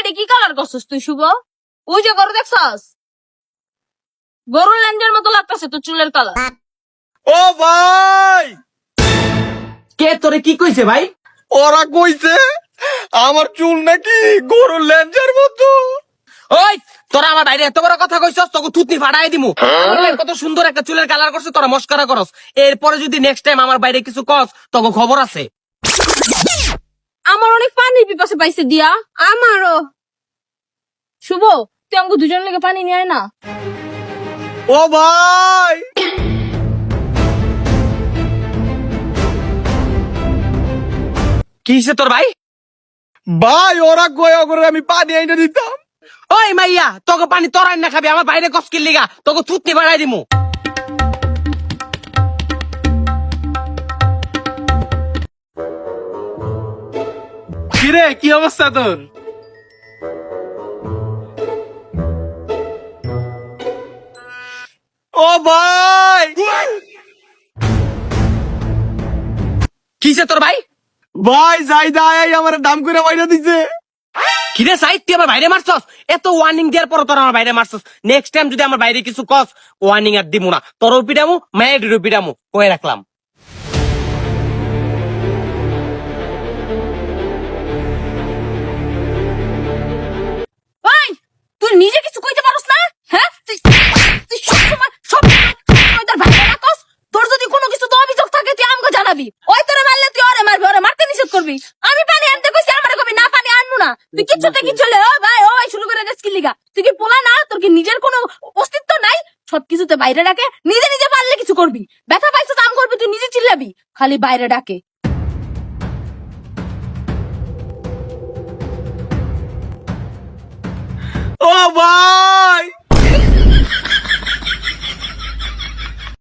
বাইরে কি কালার করছিস তুই শুভ? ওই যে গরু দেখছস, গরুর লেঞ্জের মতো লাগতেছে তোর চুলের কালার। ও ভাই, কে তোরে কি কইছে ভাই? ওরা কইছে আমার চুল নাকি গরুর লেঞ্জের মতো। ওই তোরা আমার বাইরে এত বড় কথা কইছস, তোকে থুতনি ফাড়াই দিমু। আমার ভাই কত সুন্দর একটা চুলের কালার করছে, তোরা মস্করা করস। এরপরে যদি নেক্সট টাইম আমার বাইরে কিছু কস, তোকে খবর আছে। আমার অনেক পানি পিপাসা পাইছে দিয়া। আমারও। শুভ, তুই আমাকে দুজন লেগে পানি নিয়ে আয় না। ও ভাই, কি হইছে তোর ভাই? ভাই ওরা কয়া করে আমি পানি আইনা দিতাম। ওই মাইয়া, তোকে পানি তোরাই না খাবি, আমার বাইরে কসকির লিগা তোকে থুতনি ফাড়াই দিমু। কিরে, কি অবস্থা তোর? ও ভাই, কিসে তোর ভাই? ভাই যাই দাই আমার দাম করে মাইনা দিছে। কিরে সাইড, তুই আমার বাইরে মারছস? এত ওয়ার্নিং দেওয়ার পর তোর আমার বাইরে মারছস। নেক্সট টাইম যদি আমার বাইরে কিছু কস, ওয়ার্নিং আর দিমু না। তোরও পিটামু, মায়ের পিটামু, কয়ে রাখলাম। ভাই, তুই নিজে কিছু কইতে পারস না? হ্যাঁ, তুই সবসময় তোর ভাইকে ডাকস। তোর যদি কোনো কিছু তো অভিযোগ থাকে তুই আমাকে জানাবি। ওই তোরে মারলে তুই ওরে মারবি, ওরে মারতে নিষেধ করবি। আমি পানি আনতে কইছি, আমারে কবি না পানি আনবো না। তুই কিচ্ছুতে কিচ্ছু লে, ও ভাই ও ভাই শুরু করে দিস কি লিগা? তুই কি পোলা না? তোর কি নিজের কোনো অস্তিত্ব নাই? সবকিছুতে বাইরে ডাকে, নিজে নিজে পারলে কিছু করবি। ব্যথা পাইছো কাম করবি, তুই নিজে চিল্লাবি, খালি বাইরে ডাকে। ও ভাই।